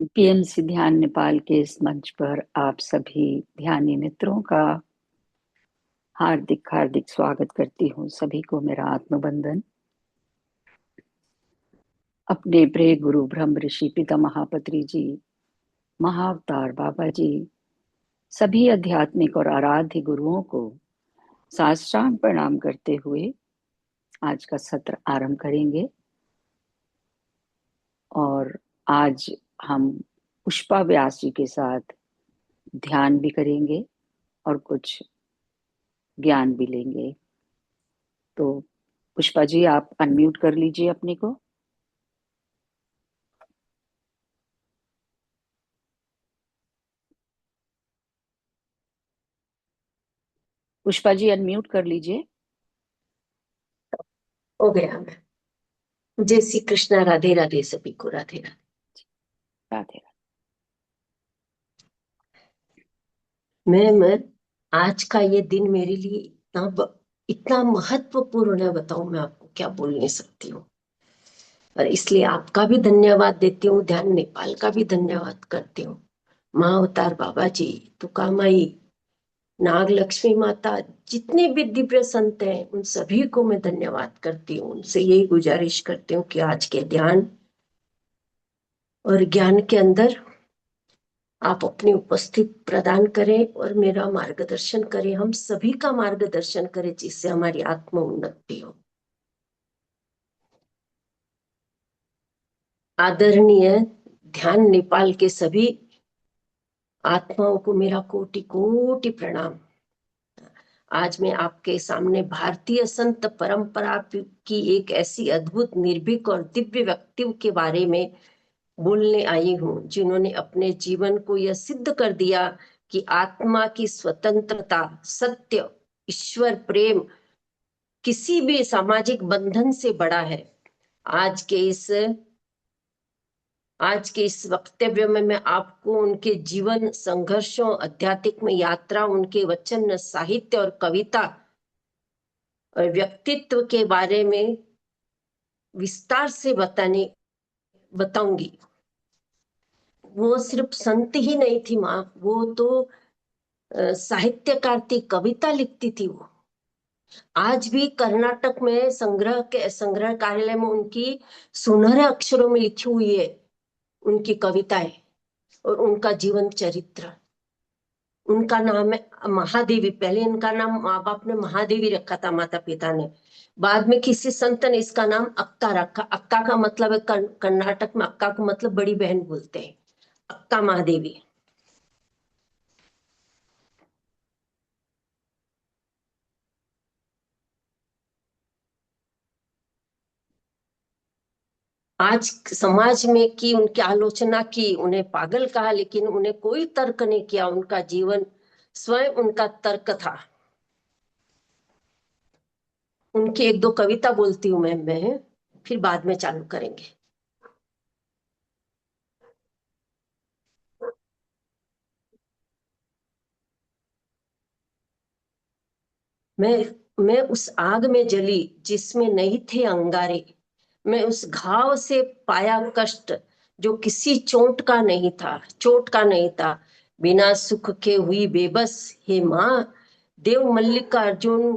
PMC ध्यान नेपाल के इस मंच पर आप सभी ध्यानी मित्रों का हार्दिक हार्दिक स्वागत करती हूँ। सभी को मेरा आत्मबंधन। अपने प्रिय गुरु ब्रह्म ऋषि पिता महापत्री जी, महाअवतार बाबा जी, सभी आध्यात्मिक और आराध्य गुरुओं को साष्टांग प्रणाम करते हुए आज का सत्र आरंभ करेंगे। और आज हम पुष्पा व्यास जी के साथ ध्यान भी करेंगे और कुछ ज्ञान भी लेंगे। तो पुष्पा जी, आप अनम्यूट कर लीजिए अपने को। पुष्पा जी, अनम्यूट कर लीजिए। हो गया। मैं जय श्री कृष्णा। राधे राधे सभी को। राधे राधे। राधे मैं आज का ये दिन मेरे लिए इतना महत्वपूर्ण है, बताऊं मैं आपको क्या बोल नहीं सकती हूँ। और इसलिए आपका भी धन्यवाद देती हूँ, ध्यान नेपाल का भी धन्यवाद करती हूँ। माँ अवतार बाबा जी, तुका माई, नाग लक्ष्मी माता, जितने भी दिव्य संत हैं उन सभी को मैं धन्यवाद करती हूँ। उनसे यही गुजारिश करती हूँ कि आज के ध्यान और ज्ञान के अंदर आप अपनी उपस्थिति प्रदान करें और मेरा मार्गदर्शन करें, हम सभी का मार्गदर्शन करें, जिससे हमारी आत्म उन्नति हो। आदरणीय ध्यान नेपाल के सभी आत्माओं को मेरा कोटि कोटि प्रणाम। आज मैं आपके सामने भारतीय संत परंपरा की एक ऐसी अद्भुत, निर्भीक और दिव्य व्यक्ति के बारे में बोलने आई हूं, जिन्होंने अपने जीवन को यह सिद्ध कर दिया कि आत्मा की स्वतंत्रता, सत्य, ईश्वर प्रेम किसी भी सामाजिक बंधन से बड़ा है। आज के इस वक्तव्य में मैं आपको उनके जीवन, संघर्षों, आध्यात्मिक यात्रा, उनके वचन, साहित्य और कविता और व्यक्तित्व के बारे में विस्तार से बताऊंगी। वो सिर्फ संत ही नहीं थी माँ, वो तो साहित्यकार थी, कविता लिखती थी वो। आज भी कर्नाटक में संग्रह कार्यालय में उनकी सुनहरे अक्षरों में लिखी हुई है उनकी कविताएं और उनका जीवन चरित्र। उनका नाम है महादेवी। पहले इनका नाम माँ बाप ने महादेवी रखा था, माता पिता ने। बाद में किसी संत ने इसका नाम अक्का रखा। अक्का का मतलब है, कर्नाटक में अक्का को मतलब बड़ी बहन बोलते हैं, अक्का महादेवी। आज समाज में की उनकी आलोचना की, उन्हें पागल कहा, लेकिन उन्हें कोई तर्क नहीं किया। उनका जीवन स्वयं उनका तर्क था। उनकी एक दो कविता बोलती हूं मैं, फिर बाद में चालू करेंगे। मैं उस आग में जली जिसमें नहीं थे अंगारे। मैं उस घाव से पाया कष्ट जो किसी चोट का नहीं था। बिना सुख के हुई बेबस, हे माँ, देव मल्लिकार्जुन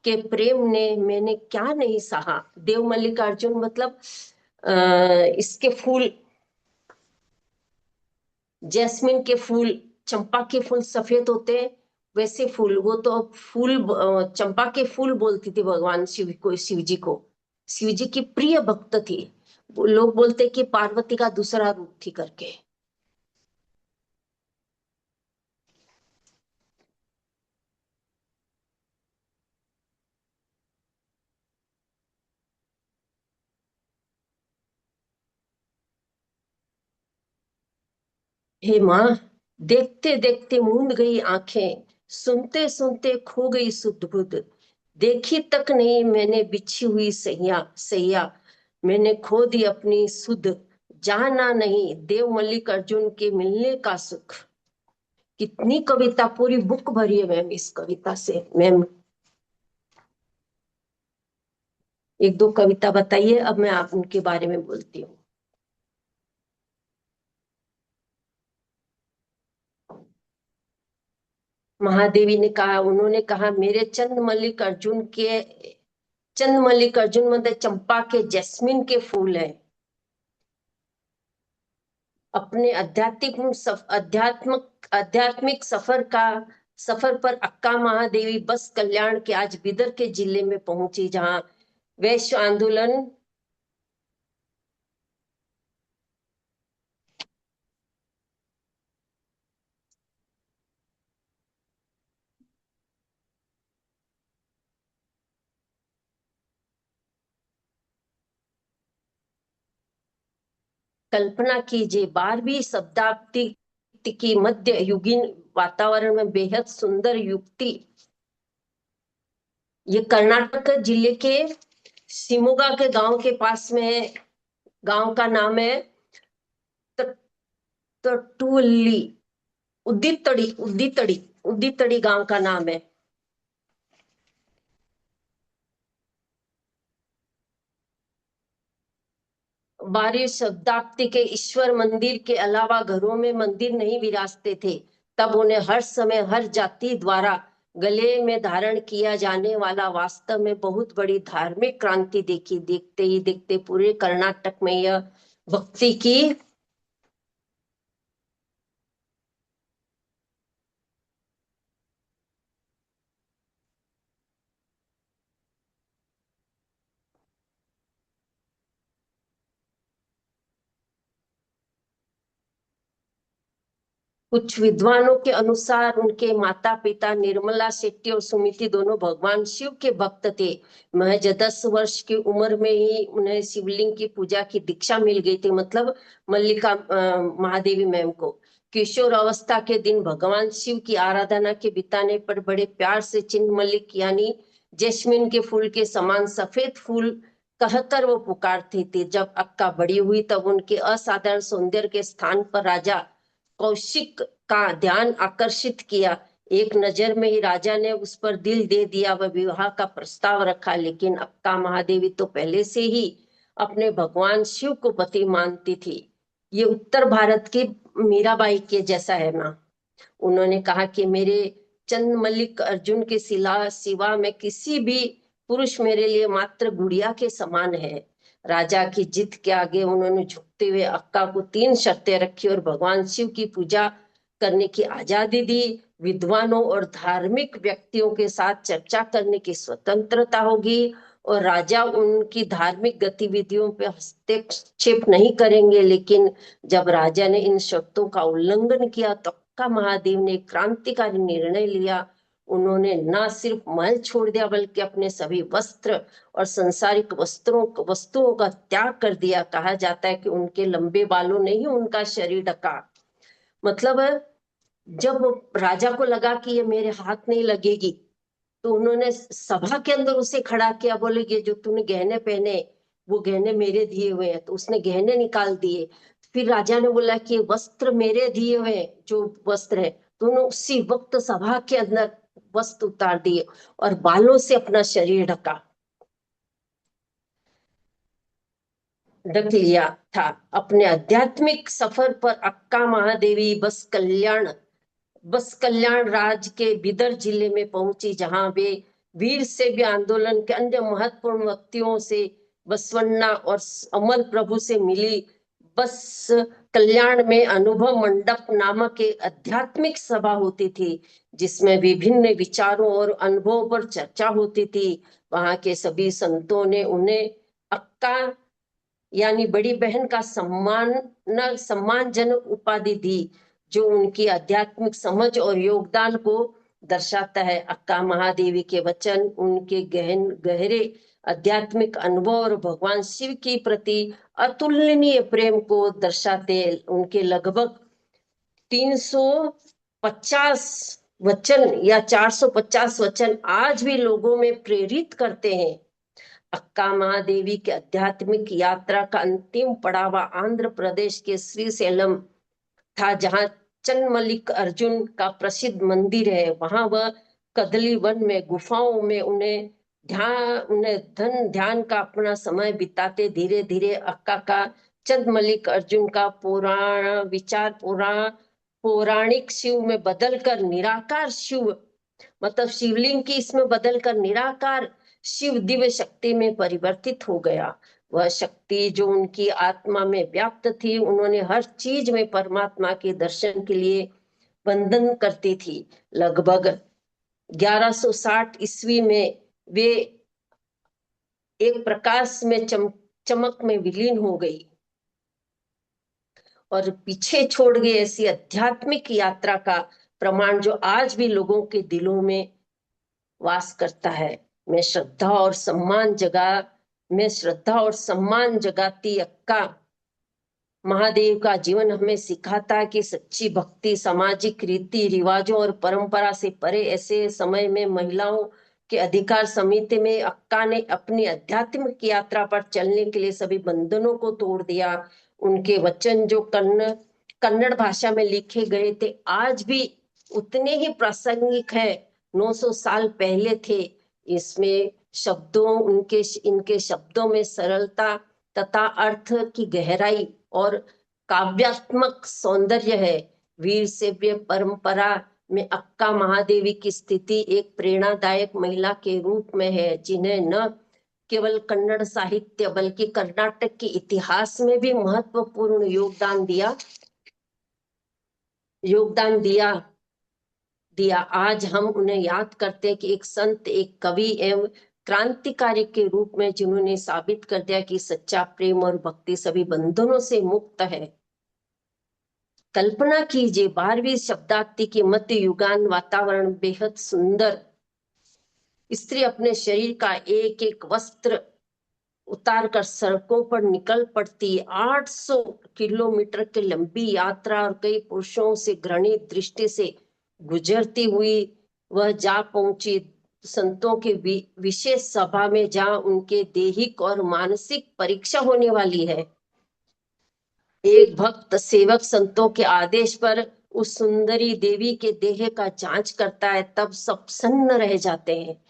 के प्रेम ने मैंने क्या नहीं सहा। देव मल्लिकार्जुन मतलब इसके फूल, जैस्मिन के फूल, चंपा के फूल सफेद होते हैं, वैसे फूल। वो तो फूल चंपा के फूल बोलती थी भगवान शिव को, शिव जी को। शिव जी की प्रिय भक्त थी। लोग बोलते कि पार्वती का दूसरा रूप थी करके। हे माँ, देखते देखते मूंद गई आंखें, सुनते सुनते खो गई सुध बुध। देखी तक नहीं मैंने बिछी हुई सैया सैया, मैंने खो दी अपनी सुध। जाना नहीं देव मल्लिकार्जुन के मिलने का सुख। कितनी कविता, पूरी बुक भरी है मैम इस कविता से। मैम एक दो कविता बताइए, अब मैं आप उनके बारे में बोलती हूँ। महादेवी ने कहा, उन्होंने कहा मेरे चंद मल्लिक अर्जुन मध्ये चंपा के जैस्मिन के फूल है। अपने आध्यात्मिक सफर पर अक्का महादेवी बस कल्याण के आज बिदर के जिले में पहुंची, जहां वैश्य आंदोलन कल्पना कीजिए 12वीं शताब्दी की मध्य युगीन वातावरण में बेहद सुंदर युक्ति। ये कर्नाटक जिले के शिमोगा के गांव के पास में है। गांव का नाम है तटुल्ली। उदितड़ी गांव का नाम है। 12वीं शताब्दी के ईश्वर मंदिर के अलावा घरों में मंदिर नहीं विराजते थे। तब उन्हें हर समय हर जाति द्वारा गले में धारण किया जाने वाला वास्तव में बहुत बड़ी धार्मिक क्रांति देखी। देखते ही देखते पूरे कर्नाटक में यह भक्ति की कुछ विद्वानों के अनुसार उनके माता पिता निर्मला शेट्टी और सुमिति दोनों भगवान शिव के भक्त थे। महज 10 वर्ष की उम्र में ही उन्हें शिवलिंग की पूजा की दीक्षा मिल गई थी, मतलब मल्लिका महादेवी मैम को। किशोर अवस्था के दिन भगवान शिव की आराधना के बिताने पर बड़े प्यार से चिन्ह मल्लिक यानी जैस्मिन के फूल के समान सफेद फूल कहकर वो पुकारती थी। जब अक्का बड़ी हुई तब उनके असाधारण सौंदर्य के स्थान पर राजा कौशिक का ध्यान आकर्षित किया। एक नजर में ही राजा ने उस पर दिल दे दिया। वह विवाह का प्रस्ताव रखा, लेकिन अक्का महादेवी तो पहले से ही अपने भगवान शिव को पति मानती थी। ये उत्तर भारत की मीराबाई के जैसा है माँ। उन्होंने कहा कि मेरे चंद मल्लिक अर्जुन के सिवा में किसी भी पुरुष मेरे लिए मात्र गुड़िया के समान है। राजा की जिद के आगे उन्होंने झुकते हुए अक्का को 3 शर्तें रखी और भगवान शिव की पूजा करने की आजादी दी। विद्वानों और धार्मिक व्यक्तियों के साथ चर्चा करने की स्वतंत्रता होगी और राजा उनकी धार्मिक गतिविधियों पर हस्तक्षेप नहीं करेंगे। लेकिन जब राजा ने इन शर्तों का उल्लंघन किया तो अक्का महादेव ने क्रांतिकारी निर्णय लिया। उन्होंने न सिर्फ महल छोड़ दिया बल्कि अपने सभी वस्त्र और संसारिक वस्तुओं का त्याग कर दिया। कहा जाता है कि उनके लंबे बालों ने ही उनका शरीर ढका। मतलब जब राजा को लगा कि ये मेरे हाथ नहीं लगेगी तो उन्होंने सभा के अंदर उसे खड़ा किया। बोले ये जो तूने गहने पहने वो गहने मेरे दिए हुए हैं, तो उसने गहने निकाल दिए। फिर राजा ने बोला कि वस्त्र मेरे दिए हुए जो वस्त्र है, तो उन्होंने उसी वक्त सभा के अंदर वस्त्र उतार दिए और बालों से अपना शरीर ढक लिया था। अपने आध्यात्मिक सफर पर अक्का महादेवी बस कल्याण राज्य के बिदर जिले में पहुंची, जहां वे वीर सेव्य आंदोलन के अन्य महत्वपूर्ण व्यक्तियों से बसवन्ना और अमल प्रभु से मिली। बस कल्याण में अनुभव मंडप नामक एक आध्यात्मिक सभा होती थी, जिसमें विभिन्न विचारों और अनुभवों पर चर्चा होती थी। वहां के सभी संतों ने उन्हें अक्का यानी बड़ी बहन का सम्मानजनक उपाधि दी, जो उनकी आध्यात्मिक समझ और योगदान को दर्शाता है। अक्का महादेवी के वचन उनके गहरे आध्यात्मिक अनुभव और भगवान शिव के प्रति अतुलनीय प्रेम को दर्शाते। उनके लगभग 350 वचन या 450 वचन आज भी लोगों में प्रेरित करते हैं। अक्का महादेवी की आध्यात्मिक यात्रा का अंतिम पड़ाव आंध्र प्रदेश के श्रीशैलम था, जहां चन्मल्लिक अर्जुन का प्रसिद्ध मंदिर है। वहां वह कदली वन में गुफाओं में उन्हें ध्यान का अपना समय बिताते। धीरे धीरे अक्का का चंद्रमल्लिक अर्जुन का पुराण पौराणिक शिव में बदलकर निराकार शिव, मतलब शिवलिंग की इसमें बदलकर निराकार शिव दिव्य शक्ति में परिवर्तित हो गया। वह शक्ति जो उनकी आत्मा में व्याप्त थी, उन्होंने हर चीज में परमात्मा के दर्शन के लिए वंदन करती थी। लगभग 1160 ईस्वी में वे एक प्रकाश में चमक में विलीन हो गई और पीछे छोड़ गई ऐसी आध्यात्मिक यात्रा का प्रमाण जो आज भी लोगों के दिलों में वास करता है। मैं श्रद्धा और सम्मान जगाती अक्का महादेव का जीवन हमें सिखाता है कि सच्ची भक्ति सामाजिक रीति रिवाजों और परंपरा से परे। ऐसे समय में महिलाओं के अधिकार समिति में अक्का ने अपनी आध्यात्मिक यात्रा पर चलने के लिए सभी बंधनों को तोड़ दिया। उनके वचन जो कन्नड़ भाषा में लिखे गए थे, आज भी उतने ही प्रासंगिक है 900 साल पहले थे। इसमें इनके शब्दों में सरलता तथा अर्थ की गहराई और काव्यात्मक सौंदर्य है। वीर सेव्य परंपरा में अक्का महादेवी की स्थिति एक प्रेरणादायक महिला के रूप में है, जिन्हें न केवल कन्नड़ साहित्य बल्कि कर्नाटक के इतिहास में भी महत्वपूर्ण योगदान दिया। आज हम उन्हें याद करते हैं कि एक संत, एक कवि एवं क्रांतिकारी के रूप में, जिन्होंने साबित कर दिया कि सच्चा प्रेम और भक्ति सभी बंधनों से मुक्त है। कल्पना कीजिए 12वीं शताब्दी के मध्य युगान वातावरण बेहद सुंदर। स्त्री अपने शरीर का एक एक वस्त्र उतार कर सड़कों पर निकल पड़ती। 800 किलोमीटर की लंबी यात्रा और कई पुरुषों से घृणित दृष्टि से गुजरती हुई वह जा पहुंची संतों के विशेष सभा में, जहां उनके दैहिक और मानसिक परीक्षा होने वाली है। एक भक्त सेवक संतों के आदेश पर उस सुंदरी देवी के देह का जांच करता है, तब सब सन्न रह जाते हैं।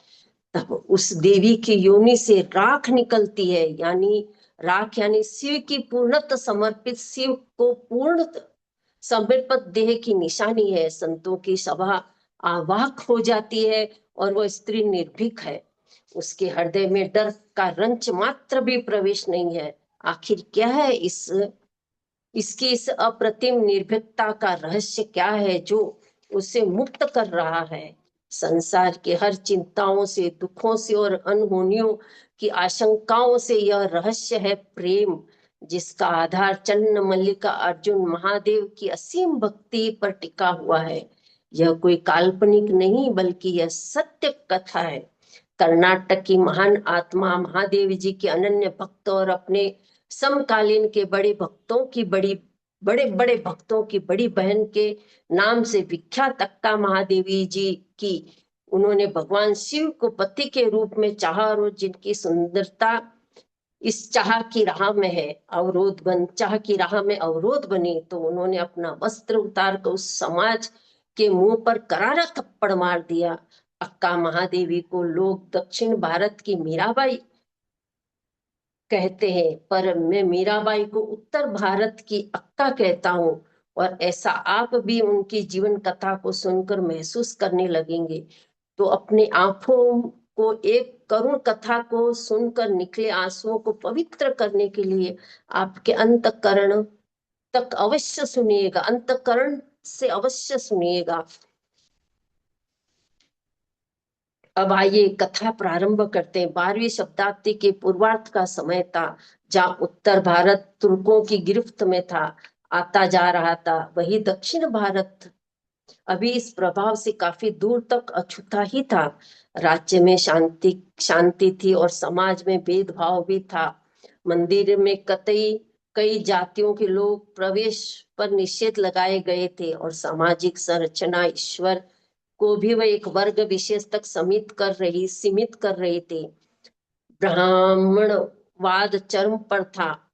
तब उस देवी की योनि से राख निकलती है, यानी शिव की पूर्णतः समर्पित, शिव को पूर्ण समर्पित देह की निशानी है। संतों की सभा आवाक हो जाती है और वह स्त्री निर्भीक है। उसके हृदय में डर का रंच मात्र भी प्रवेश नहीं है। आखिर क्या है इसकी इस अप्रतिम निर्भीकता का रहस्य? क्या है जो उसे मुक्त कर रहा है संसार के हर चिंताओं से, दुखों से और अनहोनियों की आशंकाओं से? यह रहस्य है प्रेम, जिसका आधार चन्न मल्लिका अर्जुन महादेव की असीम भक्ति पर टिका हुआ है। यह कोई काल्पनिक नहीं बल्कि यह सत्य कथा है। कर्नाटक की महान आत्मा महादेव जी के अनन्य भक्त और अपने समकालीन के बड़े बड़े भक्तों की बड़ी बहन के नाम से विख्यात अक्का महादेवी जी की उन्होंने भगवान शिव को पति के रूप में चाहा, और जिनकी सुंदरता इस चाह की राह में अवरोध बनी, तो उन्होंने अपना वस्त्र उतार कर उस समाज के मुंह पर करारा थप्पड़ मार दिया। अक्का महादेवी को लोग दक्षिण भारत की मीराबाई कहते हैं, पर मैं मीराबाई को उत्तर भारत की अक्का कहता हूँ। और ऐसा आप भी उनकी जीवन कथा को सुनकर महसूस करने लगेंगे। तो अपने आंखों को एक करुण कथा को सुनकर निकले आंसुओं को पवित्र करने के लिए आपके अंतःकरण तक अवश्य सुनिएगा, अंतःकरण से अवश्य सुनिएगा। अब आइए कथा प्रारंभ करते हैं। 12वीं शताब्दी के पूर्वार्ध का समय था, जहाँ उत्तर भारत तुर्कों की गिरफ्त में था, आता जा रहा था। वही दक्षिण भारत अभी इस प्रभाव से काफी दूर तक अछूता ही था। राज्य में शांति थी और समाज में भेदभाव भी था। मंदिर में कई जातियों के लोग प्रवेश पर निषेध लगाए गए थे और सामाजिक संरचना ईश्वर को भी वह एक वर्ग विशेष तक सीमित कर रही थी। ब्राह्मणवाद चरम पर था,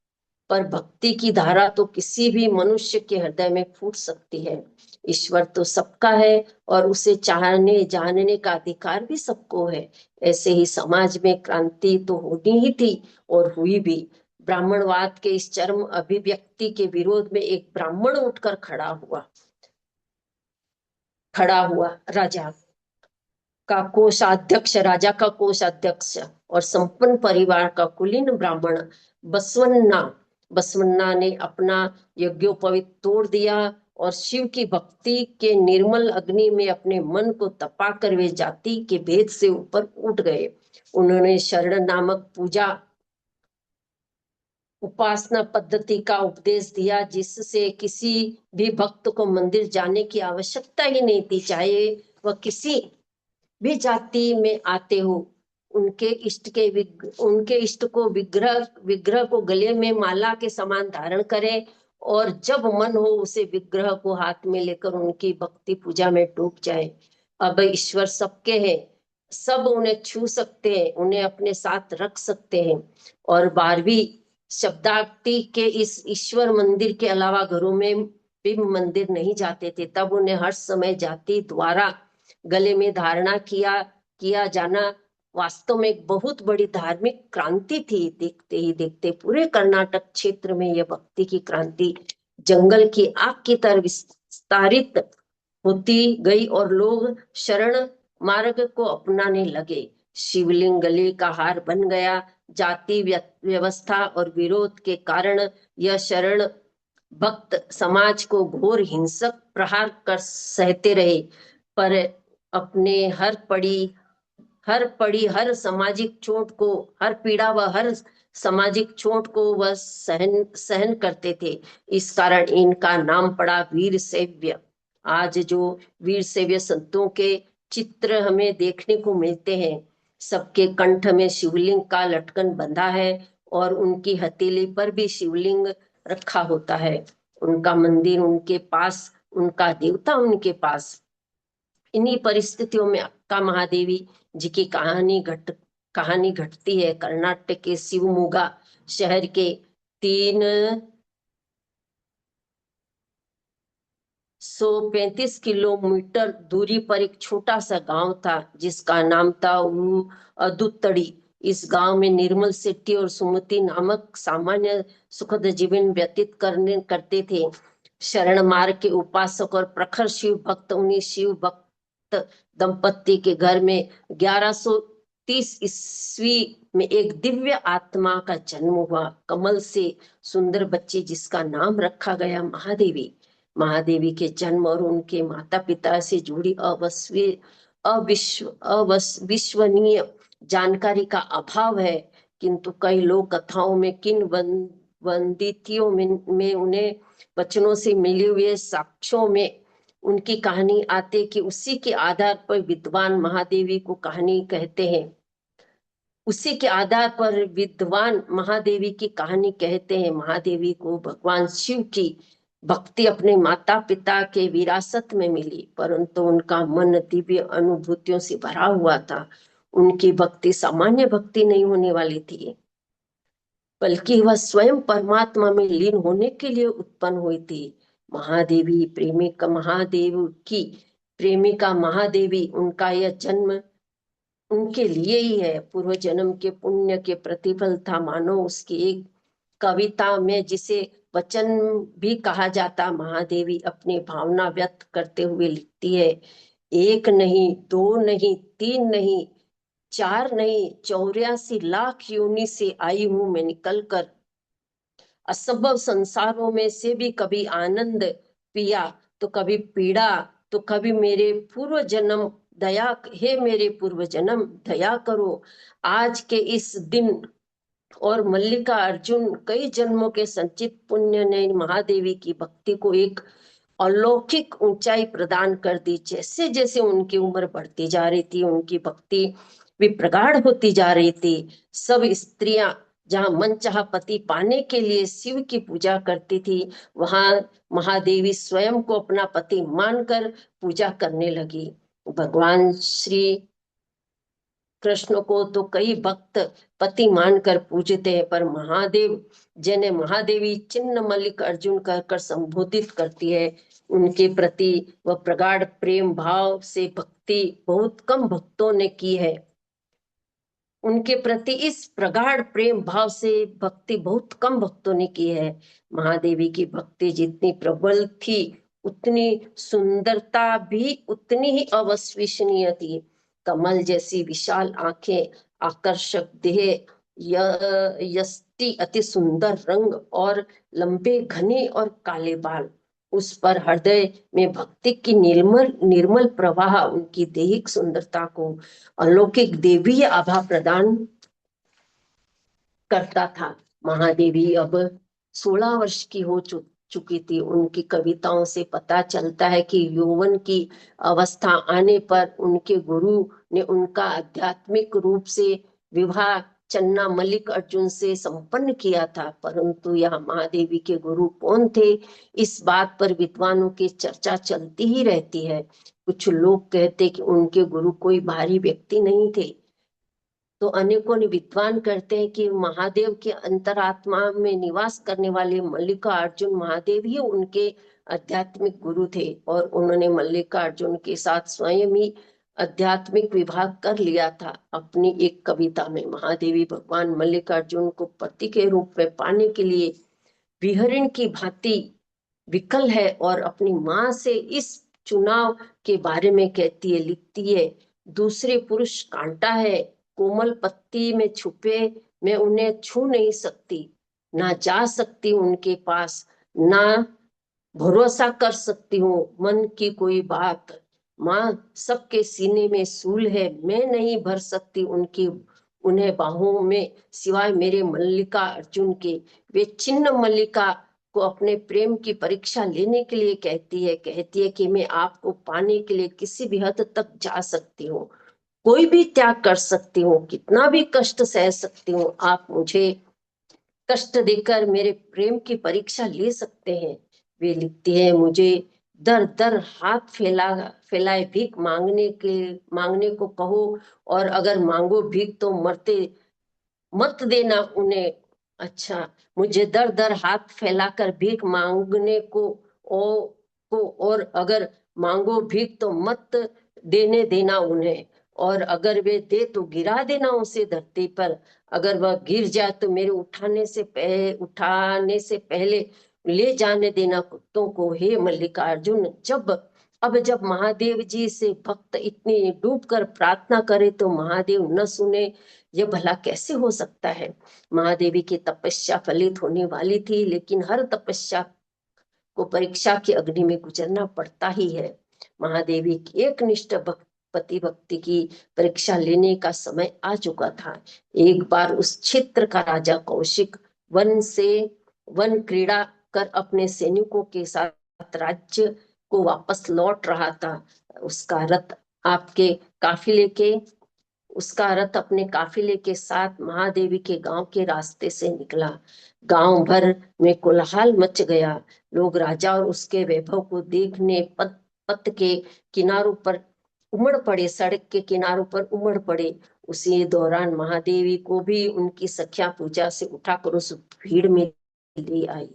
पर भक्ति की धारा तो किसी भी मनुष्य के हृदय में फूट सकती है। ईश्वर तो सबका है और उसे चाहने जानने का अधिकार भी सबको है। ऐसे ही समाज में क्रांति तो होनी ही थी और हुई भी। ब्राह्मणवाद के इस चरम अभिव्यक्ति के विरोध में एक ब्राह्मण उठकर खड़ा हुआ। खड़ा हुआ राजा का कोषाध्यक्ष, राजा का कोषाध्यक्ष और संपन्न परिवार का कुलीन ब्राह्मण बसवन्ना बसवन्ना ने अपना यज्ञोपवीत तोड़ दिया और शिव की भक्ति के निर्मल अग्नि में अपने मन को तपा कर वे जाति के भेद से ऊपर उठ गए। उन्होंने शरण नामक पूजा उपासना पद्धति का उपदेश दिया, जिससे किसी भी भक्त को मंदिर जाने की आवश्यकता ही नहीं थी, चाहे वह किसी भी जाति में आते हो। उनके इष्ट को विग्रह विग्रह को गले में माला के समान धारण करें और जब मन हो उसे विग्रह को हाथ में लेकर उनकी भक्ति पूजा में डूब जाए। अब ईश्वर सबके हैं, सब उन्हें छू सकते हैं, उन्हें अपने साथ रख सकते हैं। और 12वीं शब्दार्ती के इस ईश्वर मंदिर के अलावा घरों में भी मंदिर नहीं जाते थे। तब उन्हें हर समय जाति द्वारा गले में धारणा किया जाना वास्तव में एक बहुत बड़ी धार्मिक क्रांति थी। देखते ही देखते पूरे कर्नाटक क्षेत्र में यह भक्ति की क्रांति जंगल की आग की तरह विस्तारित होती गई और लोग शरण मार्ग को अपनाने लगे। शिवलिंग गले का हार बन गया। जाति व्यवस्था और विरोध के कारण यह शरण भक्त समाज को घोर हिंसक प्रहार कर सहते रहे, पर अपने हर सामाजिक चोट को, हर पीड़ा व हर सामाजिक चोट को वह सहन करते थे। इस कारण इनका नाम पड़ा वीर सेव्य। आज जो वीर सेव्य संतों के चित्र हमें देखने को मिलते हैं, सबके कंठ में शिवलिंग का लटकन बंधा है और उनकी हथेली पर भी शिवलिंग रखा होता है। उनका मंदिर उनके पास, उनका देवता उनके पास। इन्हीं परिस्थितियों में अक्का महादेवी जी की कहानी घटती है। कर्नाटक के शिवमोगा शहर के 335 किलोमीटर दूरी पर एक छोटा सा गांव था, जिसका नाम था अदुतड़ी। इस गांव में निर्मल सेट्टी और सुमति नामक सामान्य सुखद जीवन व्यतीत करते थे। शरण मार्ग के उपासक और प्रखर शिव भक्त उन्हीं शिव भक्त दंपति के घर में 1130 ईस्वी में एक दिव्य आत्मा का जन्म हुआ, कमल से सुंदर बच्ची जिसका नाम रखा गया महादेवी। महादेवी के जन्म और उनके माता पिता से जुड़ी अविश्वसनीय जानकारी का अभाव है, किंतु कई लोक कथाओं में किंवदंतियों में उन्हें वचनों से मिले हुए साक्ष्यों में उनकी कहानी आते कि उसी के आधार पर विद्वान महादेवी को कहानी कहते हैं। उसी के आधार पर विद्वान महादेवी की कहानी कहते हैं। महादेवी को भगवान शिव की भक्ति अपने माता पिता के विरासत में मिली, परंतु उनका मन दिव्य अनुभूतियों से भरा हुआ था। उनकी भक्ति सामान्य भक्ति नहीं होने वाली थी, बल्कि वह स्वयं परमात्मा में लीन होने के लिए उत्पन्न हुई थी। महादेवी प्रेमिका महादेवी, उनका यह जन्म उनके लिए ही है। पूर्व जन्म के पुण्य के प्रतिफल था मानो। उसकी एक कविता में जिसे वचन भी कहा जाता, महादेवी अपनी भावना व्यक्त करते हुए लिखती है, 1 नहीं 2 नहीं 3 नहीं 4 नहीं 84 लाख योनि से आई हूं मैं निकल कर। असंभव संसारों में से भी कभी आनंद पिया तो कभी पीड़ा, तो कभी मेरे पूर्व जन्म दया, हे मेरे पूर्व जन्म दया करो। आज के इस दिन और मल्लिका अर्जुन कई जन्मों के संचित पुण्य ने महादेवी की भक्ति को एक अलौकिक ऊंचाई प्रदान कर दी। जैसे जैसे उनकी उम्र बढ़ती जा रही थी, उनकी भक्ति भी प्रगाढ़ होती जा रही थी। सब स्त्रियां जहां मनचाहा पति पाने के लिए शिव की पूजा करती थी, वहां महादेवी स्वयं को अपना पति मानकर पूजा करने लगी। भगवान श्री कृष्ण को तो कई भक्त पति मानकर पूजते हैं, पर महादेव जिन्हें महादेवी चिन्ह मल्लिक अर्जुन कहकर संबोधित करती है, उनके प्रति वह प्रगाढ़ प्रेम भाव से भक्ति बहुत कम भक्तों ने की है। उनके प्रति इस प्रगाढ़ प्रेम भाव से भक्ति बहुत कम भक्तों ने की है। महादेवी की भक्ति जितनी प्रबल थी, उतनी सुंदरता भी उतनी ही अविश्वसनीय थी। कमल जैसी विशाल आंखें, आकर्षक देह, यष्टि, अति सुंदर रंग और लंबे घने और काले बाल। उस पर हृदय में भक्ति की निर्मल निर्मल प्रवाह उनकी दैहिक सुंदरता को अलौकिक देवी आभा प्रदान करता था। महादेवी अब 16 वर्ष की हो चुकी थी। उनकी कविताओं से पता चलता है कि यौवन की अवस्था आने पर उनके गुरु ने उनका आध्यात्मिक रूप से विवाह चन्ना मल्लिक अर्जुन से संपन्न किया था। परंतु यह महादेवी के गुरु कौन थे, इस बात पर विद्वानों की चर्चा चलती ही रहती है। कुछ लोग कहते कि उनके गुरु कोई बाहरी व्यक्ति नहीं थे, तो अनेकों ने विद्वान करते हैं कि महादेव के अंतरात्मा में निवास करने वाले मल्लिकार्जुन महादेव ही उनके आध्यात्मिक गुरु थे और उन्होंने मल्लिकार्जुन के साथ स्वयं ही आध्यात्मिक विवाह कर लिया था। अपनी एक कविता में महादेवी भगवान मल्लिकार्जुन को पति के रूप में पाने के लिए विहरण की भांति विकल है और अपनी माँ से इस चुनाव के बारे में कहती है, लिखती है, दूसरे पुरुष कांटा है, कोमल पत्ती में छुपे, मैं उन्हें छू नहीं सकती, ना जा सकती उनके पास, ना भरोसा कर सकती हूँ मन की कोई बात। माँ सबके सीने में सूल है, मैं नहीं भर सकती उनकी उन्हें बाहों में सिवाय मेरे मल्लिका अर्जुन के। वे चिन्ह मल्लिका को अपने प्रेम की परीक्षा लेने के लिए कहती है कि मैं आपको पाने के लिए किसी भी हद तक जा सकती हूँ, कोई भी त्याग कर सकती हूँ, कितना भी कष्ट सह सकती हूँ। आप मुझे कष्ट देकर मेरे प्रेम की परीक्षा ले सकते हैं। वे लिखती है, मुझे दर दर हाथ फैलाए भीख मांगने को कहो, और अगर मांगो भीख तो मरते मत देना उन्हें। अच्छा, मुझे दर दर हाथ फैलाकर भीख मांगने और अगर मांगो भीख तो मत देना उन्हें, और अगर वे दे तो गिरा देना उसे धरती पर। अगर वह गिर जाए तो मेरे उठाने से पहले ले जाने देना कुत्तों को। हे मल्लिकार्जुन, जब महादेव जी से भक्त इतनी डूब कर प्रार्थना करे तो महादेव न सुने, यह भला कैसे हो सकता है। महादेवी की तपस्या फलित होने वाली थी, लेकिन हर तपस्या को परीक्षा की अग्नि में गुजरना पड़ता ही है। महादेवी की एक निष्ठ पति भक्ति की परीक्षा लेने का समय आ चुका था। एक बार उस क्षेत्र का राजा कौशिक वन क्रीड़ा कर अपने सैनिकों के साथ राज्य को वापस लौट रहा था। उसका रथ आपके काफिले के उसका रथ अपने काफिले के साथ महादेवी के गांव के रास्ते से निकला। गांव भर में कोलाहल मच गया। लोग राजा और उसके वैभव को देखने पथ के किनारों पर उमड़ पड़े, सड़क के किनारों पर उमड़ पड़े। उसी दौरान महादेवी को भी उनकी सखियां पूजा से उठाकर उस भीड़ में ले आई।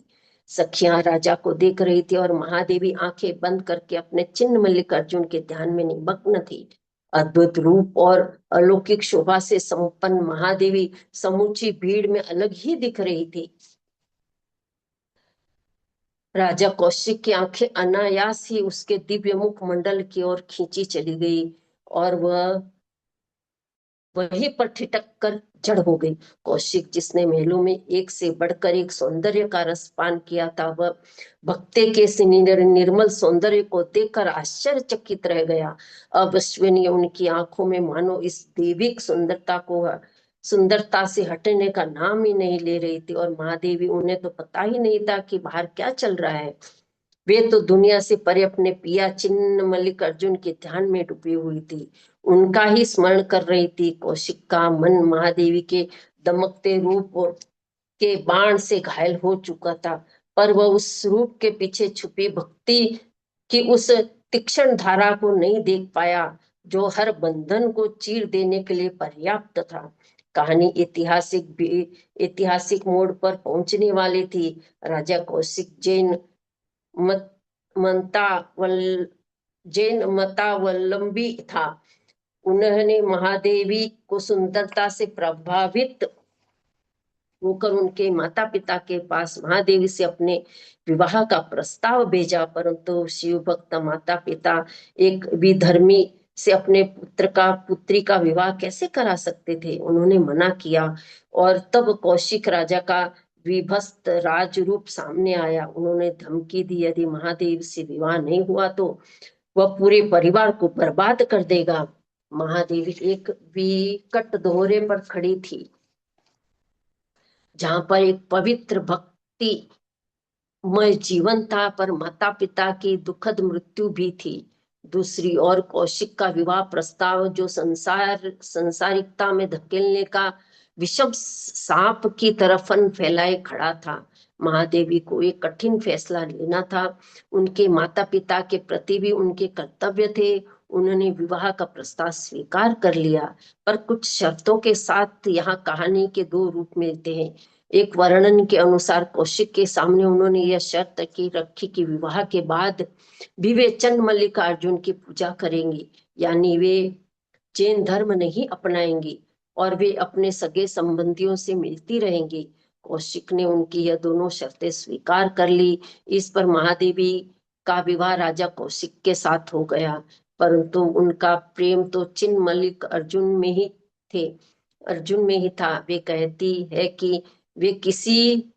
सखियां राजा को देख रही थी और महादेवी आंखें बंद करके अपने चिन्ह मल्लिकार्जुन के ध्यान में निमग्न थी। अद्भुत रूप और अलौकिक शोभा से संपन्न महादेवी समूची भीड़ में अलग ही दिख रही थी। राजा कौशिक की आंखें अनायास ही उसके दिव्य मुख मंडल की ओर खींची चली गई और वह वहीं पर ठिठक कर जड़ हो गई। कौशिक, जिसने महलों में एक से बढ़कर एक सौंदर्य का रसपान किया था, वह भक्ते के इस निर्मल सौंदर्य को देखकर आश्चर्यचकित रह गया। अविश्वसनीय उनकी आंखों में मानो इस दैविक सुंदरता से हटने का नाम ही नहीं ले रही थी। और महादेवी, उन्हें तो पता ही नहीं था कि बाहर क्या चल रहा है। वे तो दुनिया से परे अपने पिया चिन्ह मल्लिक अर्जुन के ध्यान में डूबी हुई थी, उनका ही स्मरण कर रही थी। कौशिक का मन महादेवी के दमकते रूप के बाण से घायल हो चुका था, पर वह उस रूप के पीछे छुपी भक्ति की उस तीक्ष्ण धारा को नहीं देख पाया, जो हर बंधन को चीर देने के लिए पर्याप्त था। कहानी ऐतिहासिक मोड़ पर पहुंचने वाली थी। राजा कौशिक मत मनता वल जैन मतावलंबी था। उन्होंने महादेवी को सुंदरता से प्रभावित होकर उनके माता पिता के पास महादेवी से अपने विवाह का प्रस्ताव भेजा, परंतु शिव भक्त माता पिता एक विधर्मी से अपने पुत्री का विवाह कैसे करा सकते थे। उन्होंने मना किया और तब कौशिक राजा का विभस्त राज रूप सामने आया। उन्होंने धमकी दी, यदि महादेव से विवाह नहीं हुआ तो वह पूरे परिवार को बर्बाद कर देगा। महादेवी एक विकट दोहरे पर खड़ी थी, जहां पर एक पवित्र भक्ति मय जीवन था, पर माता पिता की दुखद मृत्यु भी थी। दूसरी ओर कौशिक का विवाह प्रस्ताव, जो संसारिकता में धकेलने का विषम सांप की तरफ फन फैलाए खड़ा था। महादेवी को एक कठिन फैसला लेना था। उनके माता पिता के प्रति भी उनके कर्तव्य थे। उन्होंने विवाह का प्रस्ताव स्वीकार कर लिया, पर कुछ शर्तों के साथ। यहाँ कहानी के दो रूप मिलते हैं। एक वर्णन के अनुसार कौशिक के सामने उन्होंने यह शर्त की रखी कि विवाह के बाद भी वे चंड मल्लिकार्जुन की पूजा करेंगी, यानी वे जैन धर्म नहीं अपनाएंगी और वे अपने सगे संबंधियों से मिलती रहेंगी। कौशिक ने उनकी यह दोनों शर्तें स्वीकार कर ली। इस पर महादेवी का विवाह राजा कौशिक के साथ हो गया, परंतु उनका प्रेम तो चिन्ह मल्लिक अर्जुन में ही था। वे कहती है कि वे किसी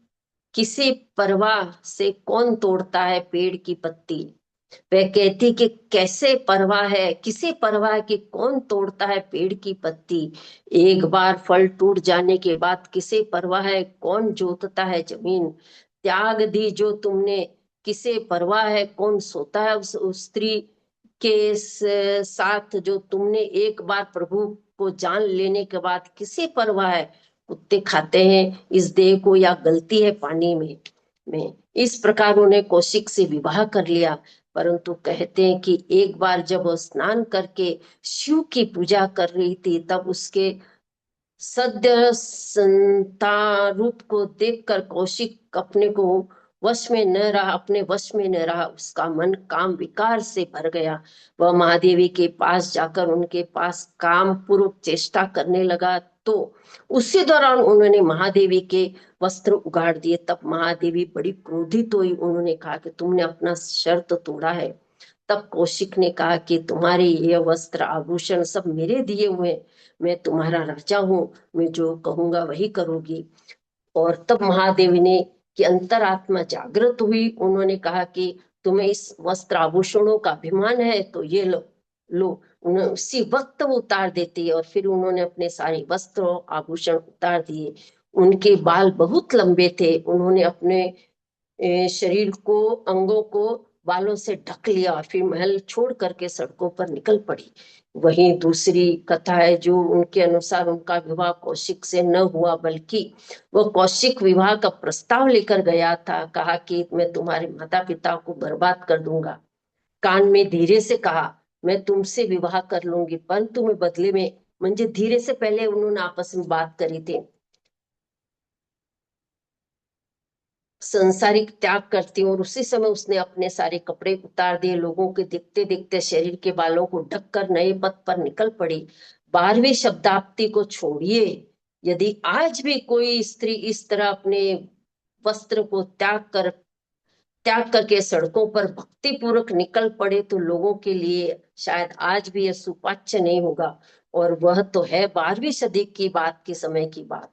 किसी परवाह से कौन तोड़ता है पेड़ की पत्ती। वह कहती कि कैसे परवाह है, किसे परवाह कि कौन तोड़ता है पेड़ की पत्ती। एक बार फल टूट जाने के बाद किसे परवाह है कौन जोतता है जमीन। त्याग दी जो तुमने, किसे परवाह है कौन सोता है उस स्त्री के साथ जो तुमने एक बार प्रभु को जान लेने के बाद किसे परवाह है। कुत्ते खाते हैं इस देह को या गलती है पानी में। इस प्रकार उन्हें कौशिक से विवाह कर लिया, परंतु कहते हैं कि एक बार जब वो स्नान करके शिव की पूजा कर रही थी, तब उसके सद्य संतारूप को देखकर कौशिक अपने वश में न रहा। उसका मन काम विकार से भर गया। वह महादेवी के पास जाकर उनके पास काम पूर्वक चेष्टा करने लगा, तो उसी दौरान उन्होंने महादेवी के वस्त्र उगाड़ दिए। तब महादेवी बड़ी क्रोधित हुई। उन्होंने कहा कि तुमने अपना शर्त तोड़ा है। तब कौशिक ने कहा कि तुम्हारे ये वस्त्र आभूषण सब मेरे दिए हुए, मैं तुम्हारा राजा हूँ, मैं जो कहूंगा वही करोगी। और तब महादेवी ने की अंतरात्मा जागृत हुई। उन्होंने कहा कि तुम्हें इस वस्त्र आभूषणों का अभिमान है तो ये लो। उन्हें उसी वक्त वो उतार देती है, और फिर उन्होंने अपने सारे वस्त्र आभूषण उतार दिए। उनके बाल बहुत लंबे थे। उन्होंने अपने शरीर को, अंगों को बालों से ढक लिया और फिर महल छोड़ करके सड़कों पर निकल पड़ी। वहीं दूसरी कथा है जो उनके अनुसार उनका विवाह कौशिक से न हुआ, बल्कि वह कौशिक विवाह का प्रस्ताव लेकर गया था। कहा कि मैं तुम्हारे माता पिता को बर्बाद कर दूंगा। कान में धीरे से कहा मैं तुमसे विवाह कर लूंगी, परंतु मैं बदले में, म्हणजे धीरे से पहले उन्होंने आपस में बात करी थी, संसारिक त्याग करती हूँ। और उसी समय उसने अपने सारे कपड़े उतार दिए। लोगों के दिखते दिखते शरीर के बालों को ढककर नए पथ पर निकल पड़ी। 12वीं शब्दाब्दी को छोड़िए, यदि आज भी कोई स्त्री इस तरह अपने वस्त्र को त्याग करके सड़कों पर भक्ति पूर्वक निकल पड़े, तो लोगों के लिए शायद आज भी यह सुपाच्य नहीं होगा। और वह तो है 12वीं सदी की बात, के समय की बात।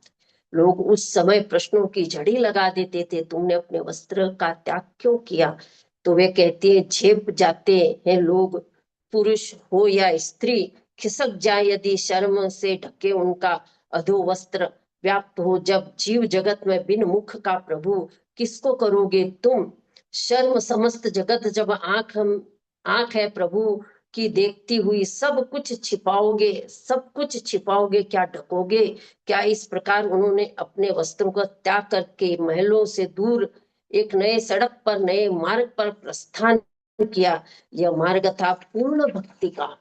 लोग उस समय प्रश्नों की झड़ी लगा देते थे, तुमने अपने वस्त्र का त्याग क्यों किया। तो वे कहते हैं झेप जाते हैं लोग, पुरुष हो या स्त्री, खिसक जाए यदि शर्म से ढके उनका अधो वस्त्र व्याप्त हो। जब जीव जगत में बिन मुख का प्रभु किसको करोगे तुम। शर्म समस्त जगत जब आंख है प्रभु की देखती हुई, सब कुछ छिपाओगे क्या ढकोगे क्या। इस प्रकार उन्होंने अपने वस्त्रों का त्याग करके महलों से दूर एक नए सड़क पर, नए मार्ग पर प्रस्थान किया। यह मार्ग था पूर्ण भक्ति का।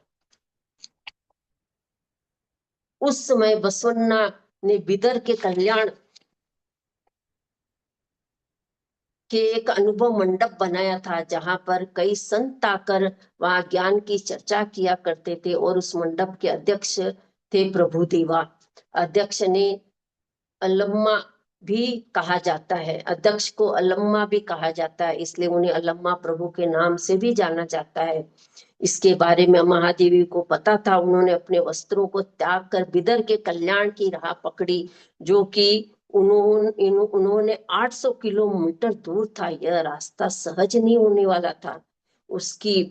उस समय बसवन्ना ने बिदर के कल्याण के एक अनुभव मंडप बनाया था, जहां पर कई संत आकर वहां ज्ञान की चर्चा किया करते थे। और उस मंडप के अध्यक्ष थे प्रभु देवा। अध्यक्ष ने अलम्मा भी कहा जाता है, अध्यक्ष को अल्लम्मा भी कहा जाता है, इसलिए उन्हें अल्लम्मा प्रभु के नाम से भी जाना जाता है। इसके बारे में महादेवी को पता था, उन्होंने अपने वस्त्रों को त्याग कर बिदर के कल्याण की राह पकड़ी, जो कि उन्होंने 800 किलोमीटर दूर था। यह रास्ता सहज नहीं होने वाला था। उसकी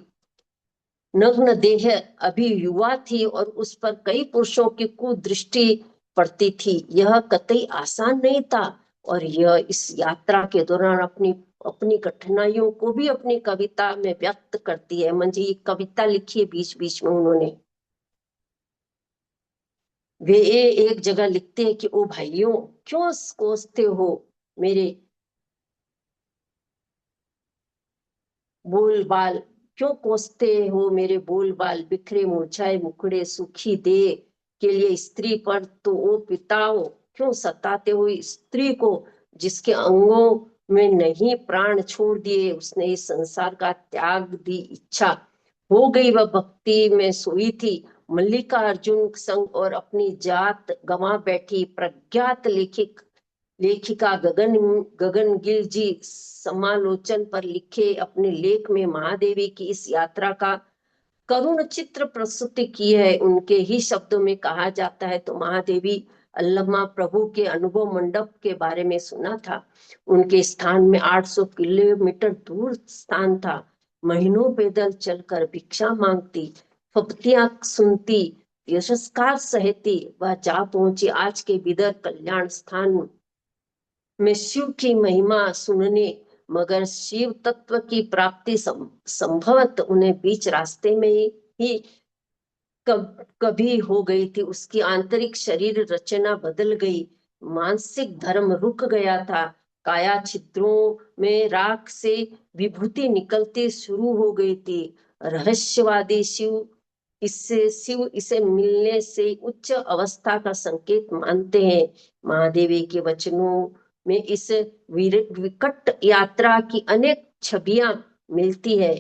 नग्न देह अभी युवा थी और उस पर कई पुरुषों की कुदृष्टि पड़ती थी। यह कतई आसान नहीं था और यह इस यात्रा के दौरान अपनी अपनी कठिनाइयों को भी अपनी कविता में व्यक्त करती है। मंजी एक कविता लिखी है बीच बीच में उन्होंने। वे एक जगह लिखते हैं कि ओ भाइयों, क्यों कोसते हो मेरे बोल बाल, क्यों कोसते हो मेरे बोल बाल, बिखरे मुरझाए मुखड़े सुखी दे के लिए स्त्री पर तो ओ पिताओ, क्यों सताते हो स्त्री को जिसके अंगों में नहीं प्राण छोड़ दिए, उसने इस संसार का त्याग दी इच्छा हो गई, वह भक्ति में सोई थी मल्लिका अर्जुन संग और अपनी जात गंवा बैठी। प्रज्ञात लेखिका गगन गिल जी समालोचन पर लिखे अपने लेख में महादेवी की इस यात्रा का करुण चित्र प्रस्तुत की है। उनके ही शब्दों में कहा जाता है तो महादेवी अल्लमा प्रभु के अनुभव मंडप के बारे में सुना था। उनके स्थान में 800 किलोमीटर दूर स्थान था। महीनों पैदल चलकर भिक्षा मांगती, फप्तियां सुनती, यशस्कार सहती, वह जा पहुंची आज के बिदर कल्याण स्थान में शिव की महिमा सुनने। मगर शिव तत्व की प्राप्ति संभवत उन्हें बीच रास्ते में ही कभी हो गई थी। उसकी आंतरिक शरीर रचना बदल गई, मानसिक धर्म रुक गया था, काया छिद्रों में राख से विभूति निकलती शुरू हो गई थी। रहस्यवादी शिव इसे मिलने से उच्च अवस्था का संकेत मानते हैं। महादेवी के वचनों में इस विकट यात्रा की अनेक छवियां मिलती है।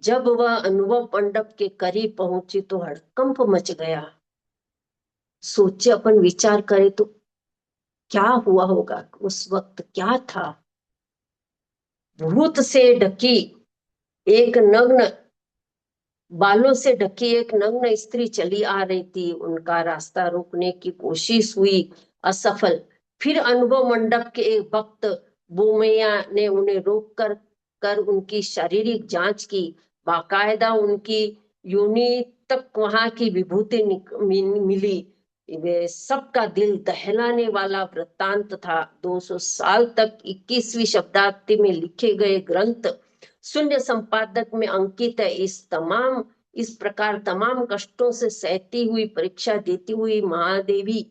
जब वह अनुभव मंडप के करीब पहुंची तो हड़कंप मच गया। सोचे, अपन विचार करें तो क्या हुआ होगा उस वक्त, क्या था। भूत से ढकी एक नग्न बालों से ढकी एक नग्न स्त्री चली आ रही थी। उनका रास्ता रोकने की कोशिश हुई, असफल। फिर अनुभव मंडप के एक भक्त बोमैया ने उन्हें रोक कर उनकी शारीरिक जांच की। बाकायदा उनकी योनि तक वहां की विभूति मिली। वे सबका दिल दहलाने वाला वृत्तांत था। 200 साल तक 21वीं शताब्दी में लिखे गए ग्रंथ शून्य संपादक में अंकित है। इस प्रकार तमाम कष्टों से सहती हुई, परीक्षा देती हुई महादेवी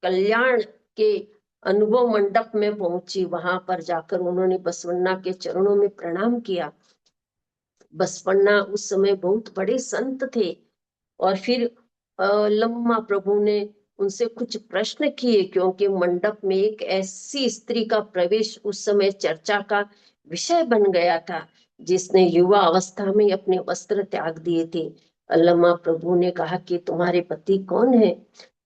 कल्याण के अनुभव मंडप में पहुंची। वहां पर जाकर उन्होंने बसवन्ना के चरणों में प्रणाम किया। बसवन्ना उस समय बहुत बड़े संत थे। और फिर लम्मा प्रभु ने उनसे कुछ प्रश्न किए, क्योंकि मंडप में एक ऐसी स्त्री का प्रवेश उस समय चर्चा का विषय बन गया था जिसने युवा अवस्था में अपने वस्त्र त्याग दिए थे। अल्लामा प्रभु ने कहा कि तुम्हारे पति कौन है,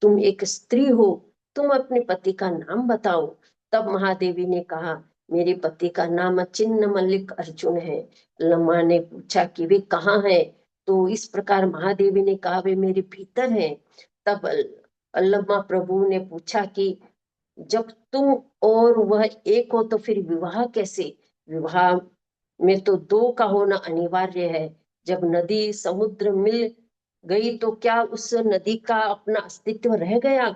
तुम एक स्त्री हो, तुम अपने पति का नाम बताओ। तब महादेवी ने कहा, मेरे पति का नाम चिन्ह मल्लिक अर्जुन है। अल्लामा ने पूछा कि वे कहाँ है। तो इस प्रकार महादेवी ने कहा, वे मेरे भीतर है। तब अल्लामा प्रभु ने पूछा कि जब तुम और वह एक हो तो फिर विवाह कैसे। विवाह में तो दो का होना अनिवार्य है। जब नदी समुद्र मिल गई तो क्या उस नदी का अपना अस्तित्व रह गया।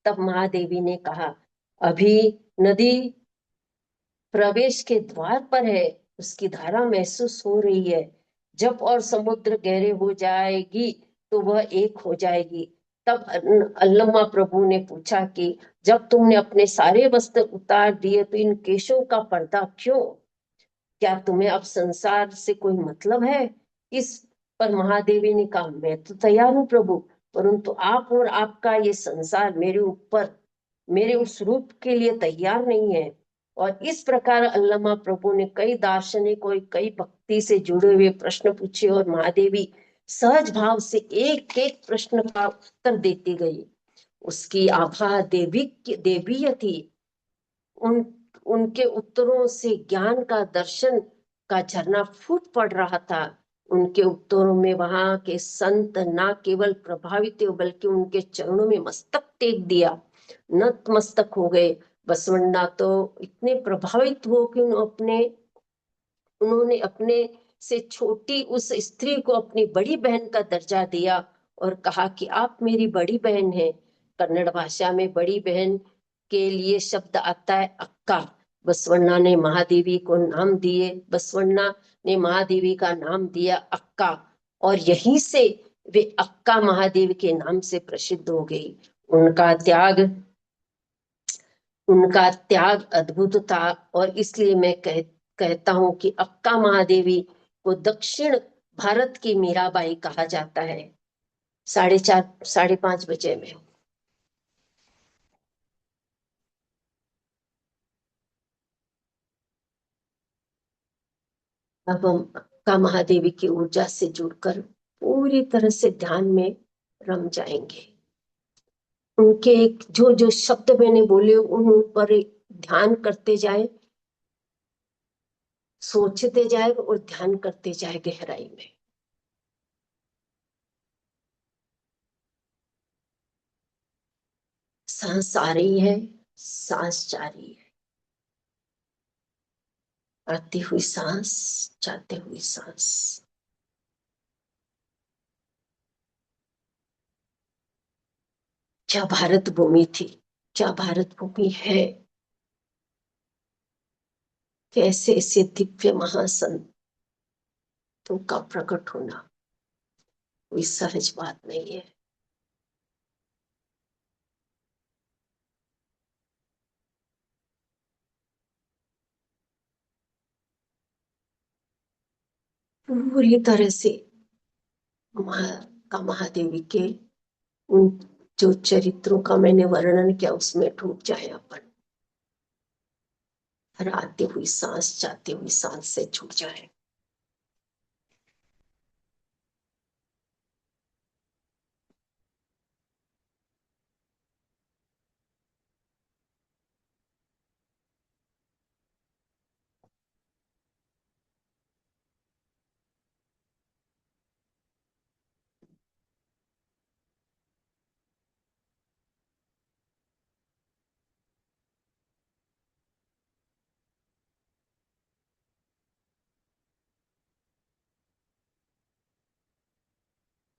तब महादेवी ने कहा, अभी नदी प्रवेश के द्वार पर है, उसकी धारा महसूस हो रही है। जब और समुद्र गहरे हो जाएगी तो वह एक हो जाएगी। तब अल्लमा प्रभु ने पूछा कि जब तुमने अपने सारे वस्त्र उतार दिए तो इन केशों का पर्दा क्यों, क्या तुम्हें अब संसार से कोई मतलब है। इस पर महादेवी ने कहा, मैं तो तैयार हूँ प्रभु, परंतु आप और आपका ये संसार मेरे उस रूप के लिए तैयार नहीं है। और इस प्रकार अल्लामा प्रभु ने कई दार्शनिक और कई भक्ति से जुड़े हुए प्रश्न पूछे और महादेवी सहज भाव से एक एक प्रश्न का उत्तर देती गई। उसकी आभा देवीय थी। उन उनके उत्तरों से ज्ञान का दर्शन का झरना फूट पड़ रहा था। उनके उत्तरों में वहां के संत ना केवल प्रभावित हुए बल्कि उनके चरणों में मस्तक टेक दिया, नतमस्तक हो गए। बसवण्णा तो इतने प्रभावित हो कि उन्होंने अपने से छोटी उस स्त्री को अपनी बड़ी बहन का दर्जा दिया और कहा कि आप मेरी बड़ी बहन हैं। कन्नड़ भाषा में बड़ी बहन के लिए शब्द आता है अक्का। बसवण्णा ने महादेवी को नाम दिए, बसवण्णा ने महादेवी का नाम दिया अक्का, और यहीं से वे अक्का महादेव के नाम से प्रसिद्ध हो गई। उनका त्याग उनका त्याग अद्भुत था, और इसलिए मैं कहता हूं कि अक्का महादेवी को दक्षिण भारत की मीराबाई कहा जाता है। 4:30 5:30 बजे में। अब हम अक्का महादेवी की ऊर्जा से जुड़कर पूरी तरह से ध्यान में रम जाएंगे। उनके जो जो शब्द मैंने बोले उन पर ध्यान करते जाए, सोचते जाए और ध्यान करते जाए गहराई में। सांस आ रही है, सांस जा रही है, आती हुई सांस, जाते हुई सांस। क्या भारत भूमि थी, क्या भारत भूमि है। कैसे ऐसे दिव्य महासंतों का प्रकट होना कोई सहज बात नहीं है। पूरी तरह से का महादेवी के उन जो चरित्रों का मैंने वर्णन किया उसमें डूब जाए अपन, हर आती हुई सांस जाती हुई सांस से छूट जाए।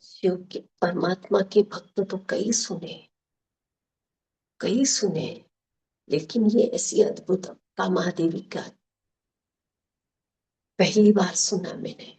शिव के परमात्मा के भक्त तो कई सुने, लेकिन ये ऐसी अद्भुत का महादेवी का पहली बार सुना मैंने।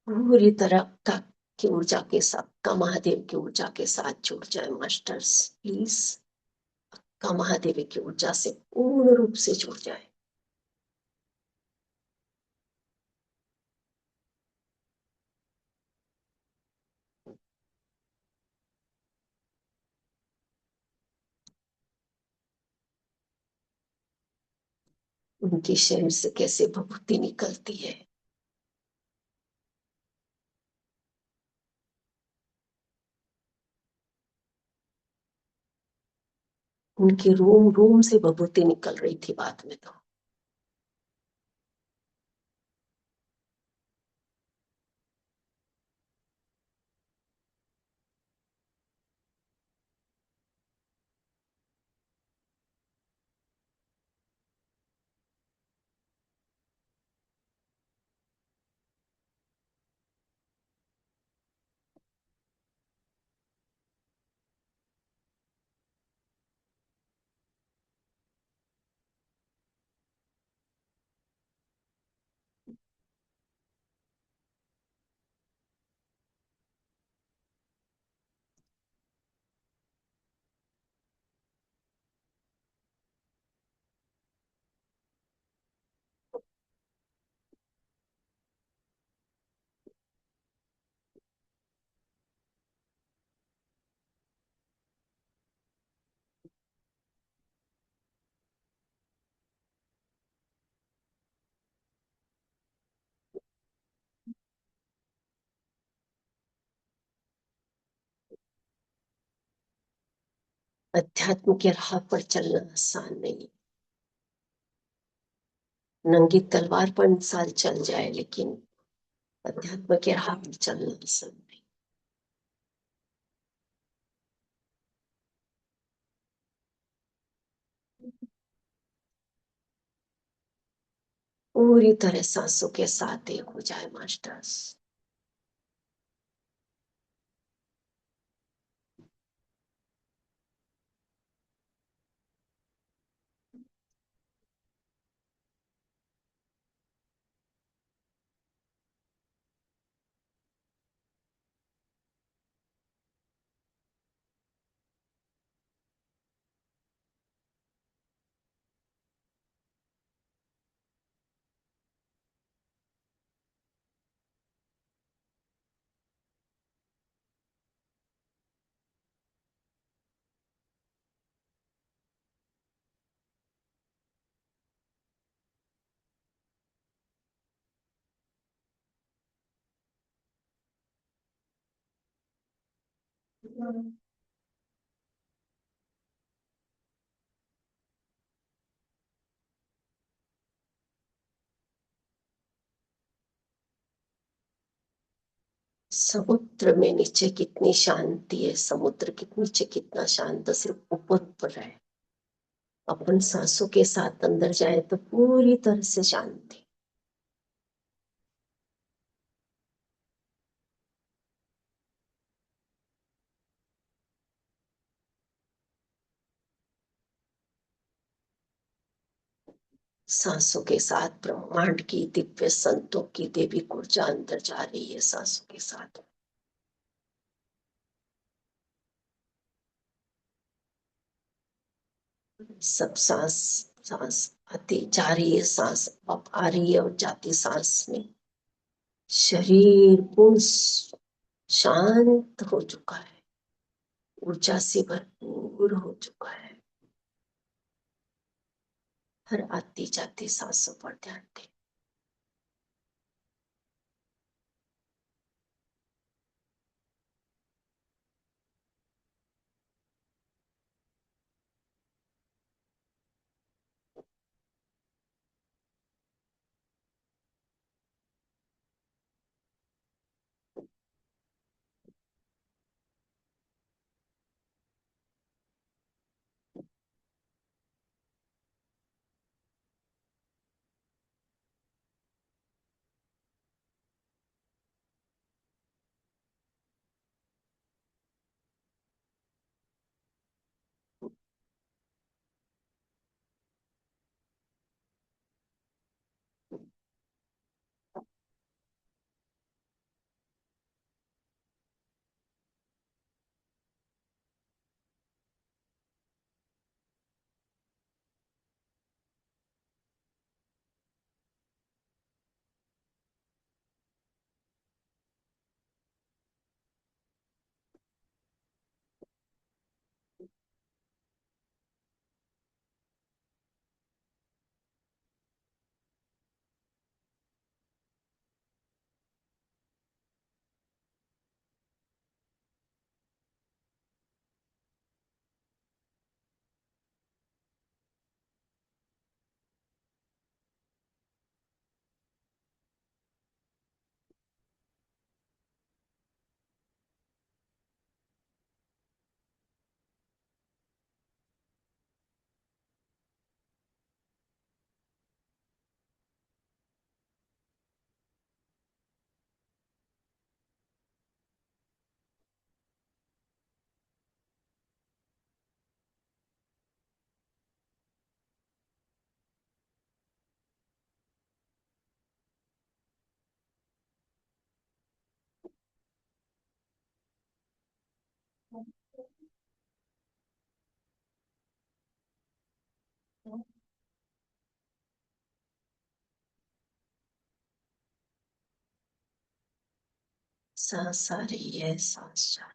पूरी तरह का की ऊर्जा के साथ, का महादेव की ऊर्जा के साथ जुड़ जाए मास्टर्स प्लीज। का महादेव की ऊर्जा से पूर्ण रूप से जुड़ जाए। उनके शरीर से कैसे भभूति निकलती है। उनके रोम रोम से भभूति निकल रही थी बाद में तो। अध्यात्म के राह पर चलना आसान नहीं। नंगी तलवार पर इंसान चल जाए, लेकिन अध्यात्म के राह पर चलना आसान नहीं। पूरी तरह सांसों के साथ एक हो जाए मास्टर्स। समुद्र में नीचे कितनी शांति है, समुद्र के नीचे कितना शांत है, सिर्फ ऊपर ऊपर है। अपन सांसों के साथ अंदर जाए तो पूरी तरह से शांति। सांसों के साथ ब्रह्मांड की दिव्य संतों की देवी ऊर्जा अंदर जा रही है सांसों के साथ। सब सांस सांस आती जा रही है, सांस अब आ रही है और जाती सांस में शरीर पूर्ण शांत हो चुका है, ऊर्जा से भरपूर हो चुका है। हर आती जाती सांसों पर ध्यान दें। सांस आ रही है, सांस जा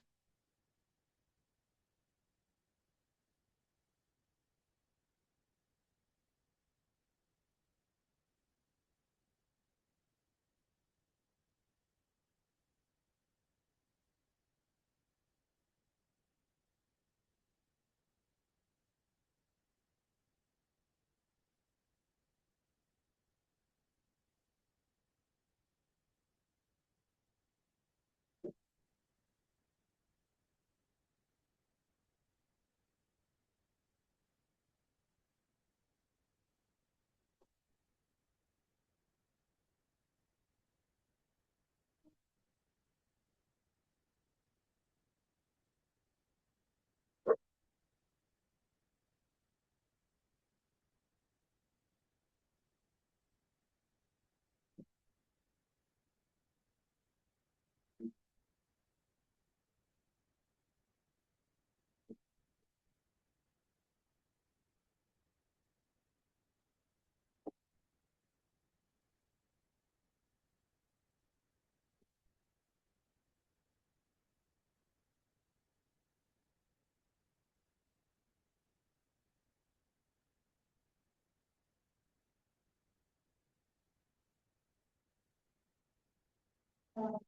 पूर्ण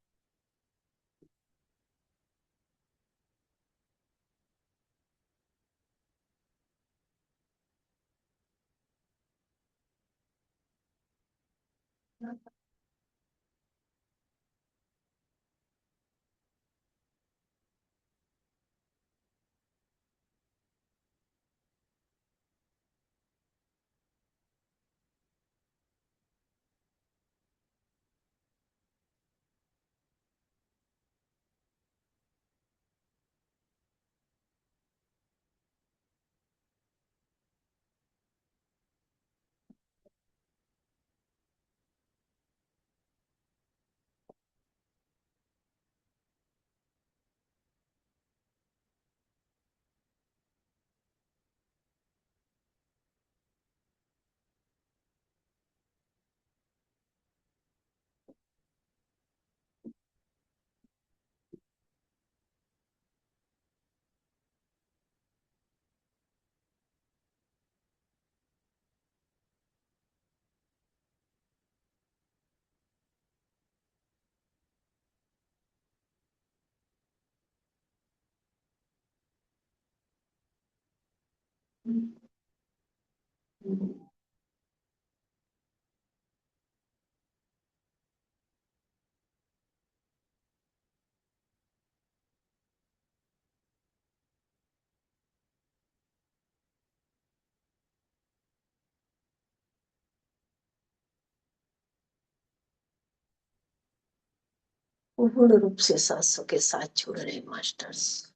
रूप से सांसों के साथ जुड़ रहे मास्टर्स।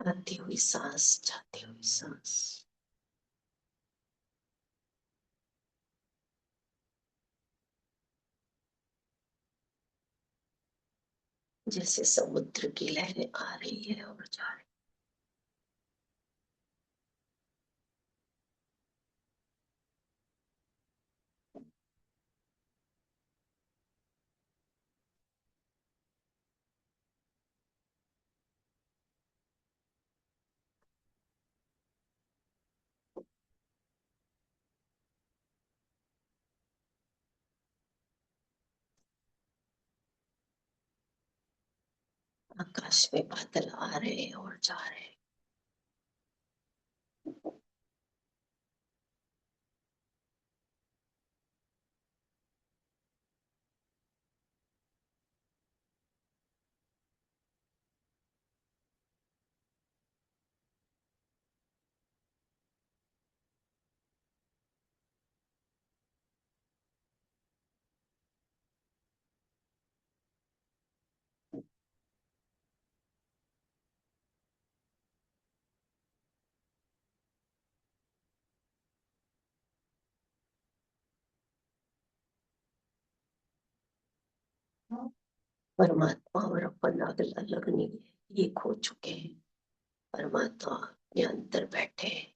आती हुई सांस, जाती हुई सांस। जैसे समुद्र की लहरें आ रही है और जा रही है। आकाश में बादल आ रहे हैं और जा रहे हैं। परमात्मा और अपन अलग अलग नहीं है, एक हो चुके हैं। परमात्मा अपने अंदर बैठे हैं।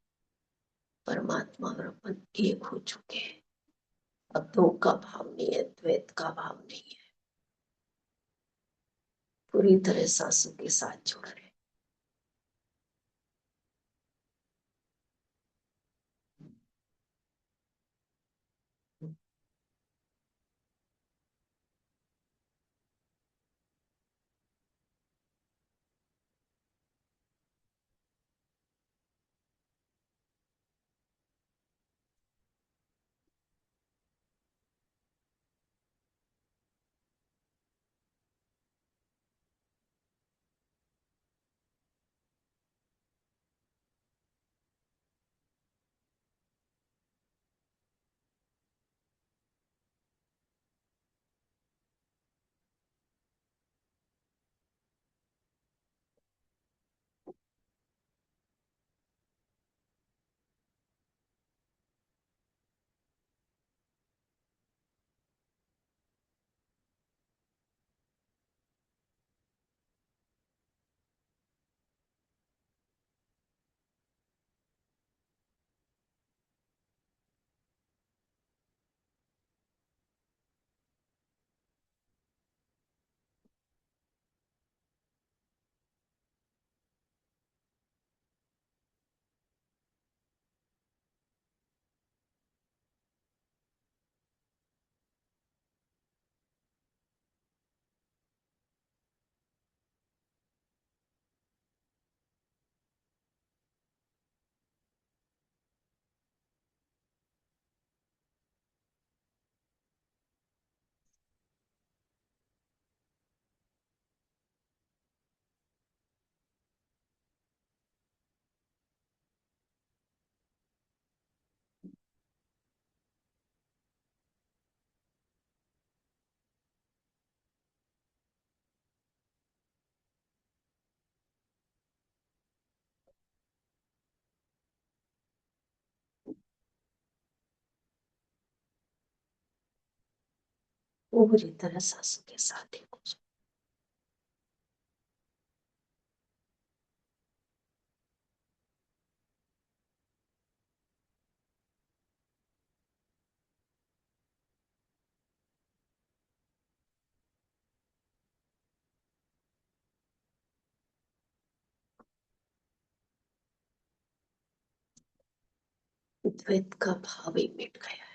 परमात्मा और अपन एक हो चुके हैं। अब दो का भाव नहीं है, द्वैत का भाव नहीं है। पूरी तरह सांसों के साथ जुड़ रहे हैं। पूरी तरह सांसों के साथ एक हो जाओ। द्वैत का भाव ही मिट गया है।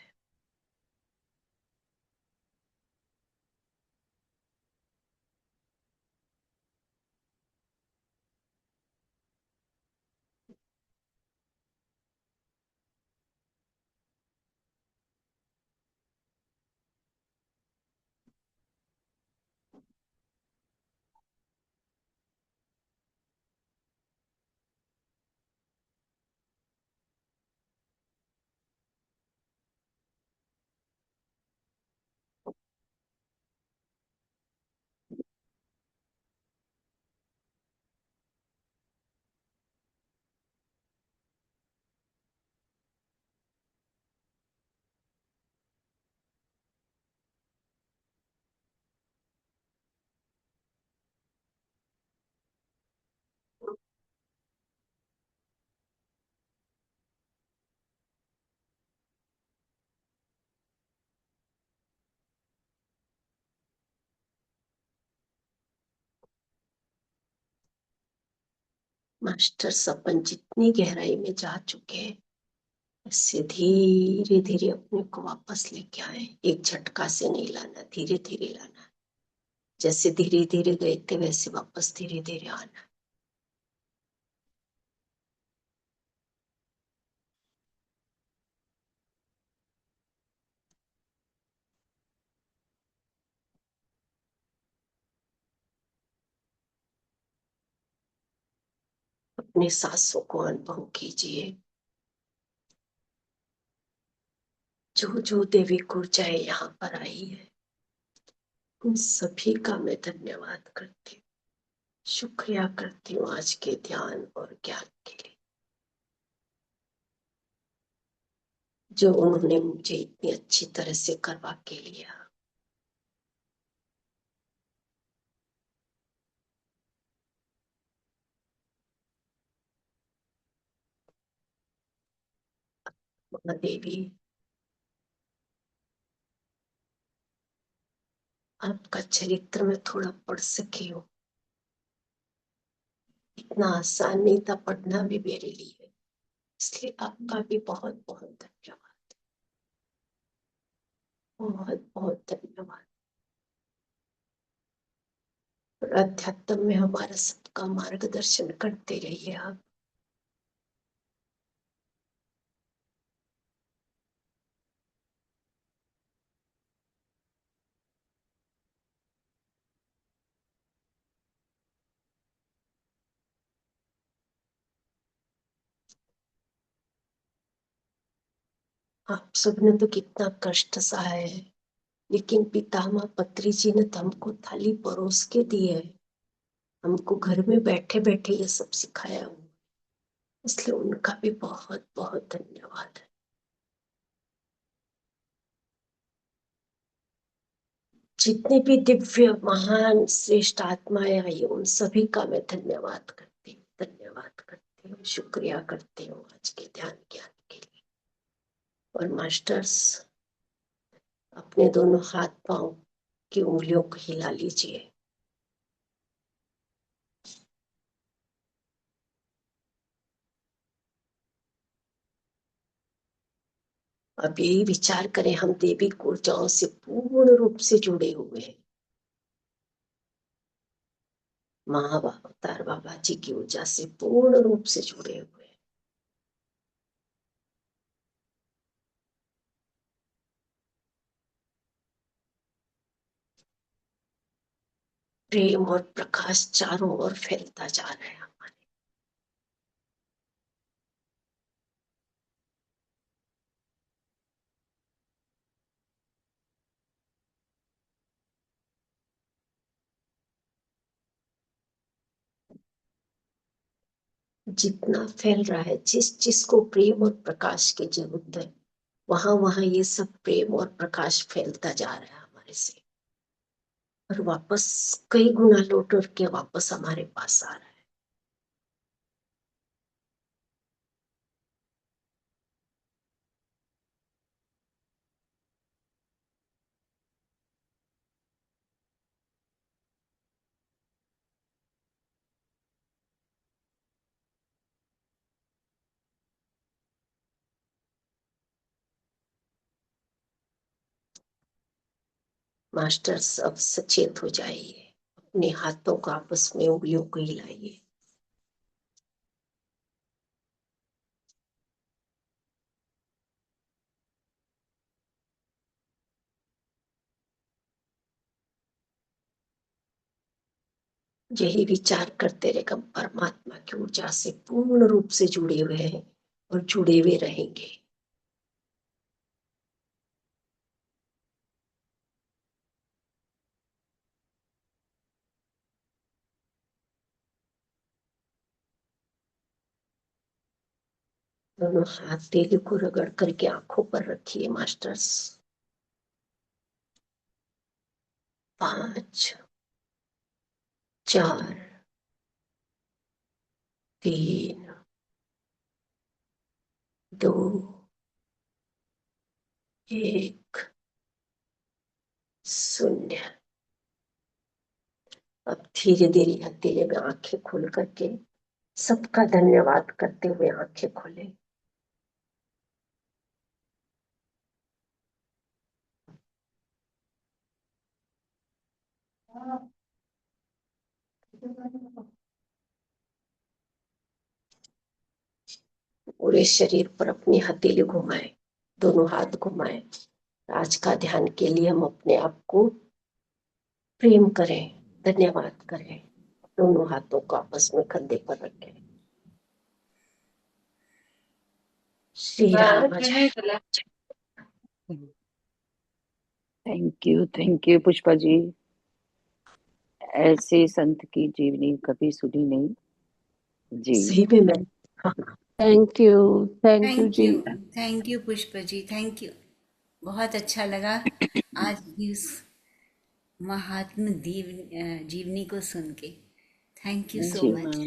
मास्टर सपन जितनी गहराई में जा चुके हैं, इससे धीरे धीरे अपने को वापस लेके आए। एक झटका से नहीं लाना, धीरे धीरे लाना। जैसे धीरे धीरे गए थे वैसे वापस धीरे धीरे आना। अपने सांसों को अनुभव कीजिए। जो जो देवी ऊर्जाएं यहाँ पर आई है, उन सभी का मैं धन्यवाद करती हूँ, शुक्रिया करती हूँ आज के ध्यान और ज्ञान के लिए, जो उन्होंने मुझे इतनी अच्छी तरह से करवा के लिया। माँ देवी, आपका चरित्र में थोड़ा पढ़ सकी हूँ। इतना आसान नहीं था पढ़ना भी मेरे लिए, इसलिए आपका भी बहुत बहुत धन्यवाद, बहुत बहुत धन्यवाद। और अध्यात्म में हमारा सबका मार्गदर्शन करते रहिए आप। आप सबने तो कितना कष्ट सहा है, लेकिन पितामह पत्री जी ने तो हमको थाली परोस के दी है। हमको घर में बैठे बैठे ये सब सिखाया हुआ, इसलिए उनका भी बहुत बहुत धन्यवाद है। जितने भी दिव्य महान श्रेष्ठ आत्माएं आई, उन सभी का मैं धन्यवाद करती हूँ, धन्यवाद करती हूँ, शुक्रिया करती हूँ आज के ध्यान ज्ञान के लिए। और मास्टर्स, अपने दोनों हाथ पांव की उंगलियों को हिला लीजिए। अब यही विचार करें, हम देवी ऊर्जाओं से पूर्ण रूप से जुड़े हुए हैं। महाअवतार बाबा जी की ऊर्जा से पूर्ण रूप से जुड़े हुए हैं। प्रेम और प्रकाश चारों ओर फैलता जा रहा है हमारे। जितना फैल रहा है, जिस जिसको प्रेम और प्रकाश की जरूरत है, वहां वहां ये सब प्रेम और प्रकाश फैलता जा रहा है हमारे से। और वापस कई गुना लौट के वापस हमारे पास आ रहा है। मास्टर्स अब सचेत हो जाइए, अपने हाथों को आपस में उंगलियों को हिलाइए। यही विचार करते रहेगा, परमात्मा की ऊर्जा से पूर्ण रूप से जुड़े हुए हैं और जुड़े हुए रहेंगे। दोनों हाथ तेली को रगड़ करके आंखों पर रखिए मास्टर्स। 5 4 3 2 1 0। अब धीरे धीरे हथेली में आंखें खोल करके सबका धन्यवाद करते हुए आंखें खोले। पूरे शरीर पर अपनी हथेली घुमाए, दोनों हाथ घुमाए। आज का ध्यान के लिए हम अपने आप को प्रेम करें, धन्यवाद करें। दोनों हाथों को आपस में कंधे पर रखें। श्री राम जय। थैंक यू पुष्पा जी। ऐसे संत की जीवनी कभी सुनी नहीं जी। सही में मैं थैंक यू जी। Thank you Pushpa ji, thank you. बहुत अच्छा लगा आज की उस महात्म जीवनी को सुन के। Thank you so much.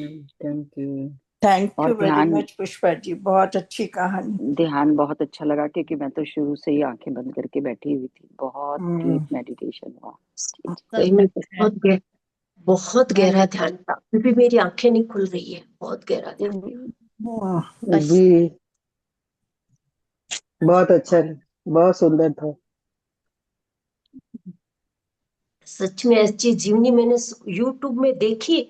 Thank you. Thank और you very much Pushpa ji, बहुत अच्छी कहानी। ध्यान बहुत अच्छा लगा क्योंकि मैं तो शुरू से ही आंखें बंद करके बैठी हुई थी। बहुत डीप मेडिटेशन हुआ। सही में बहुत गहरा ध्यान था। अभी भी मेरी आंखें नहीं खुल रही है, बहुत गहरा ध्यान। जी बहुत अच्छा, बहुत सुंदर था। सच में ऐसी जीवनी मैंने यूट्यूब में देखी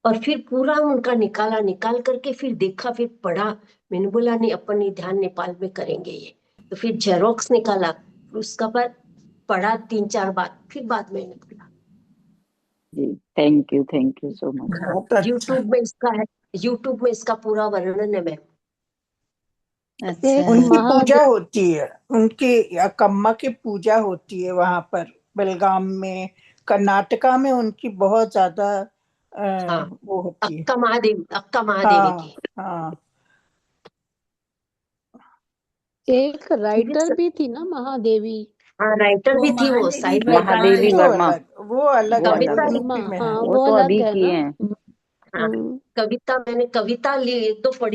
और फिर पूरा उनका निकाल करके फिर देखा, फिर पढ़ा। मैंने बोला नहीं, अपन ये ध्यान नेपाल में करेंगे ये। तो फिर जेरोक्स निकाला, फिर उसका बाद पढ़ा 3-4 बार, फिर बाद में निकला। जी thank you so much. YouTube में इसका पूरा वर्णन है मैम। उनकी पूजा होती है, उनकी अकम्मा की पूजा होती है वहां पर बेलगाम में, कर्नाटका में उनकी बहुत ज्यादा वो होती है। अक्का महादेवी की। हाँ। एक राइटर भी थी ना महादेवी। हाँ, राइटर भी थी वो, साहित्य महादेवी वर्मा। वो अलग है, कविता यूपी में है। वो तो अलग अभी है की ना। है। कविता, मैंने कविता ली, एक दो पढ़ी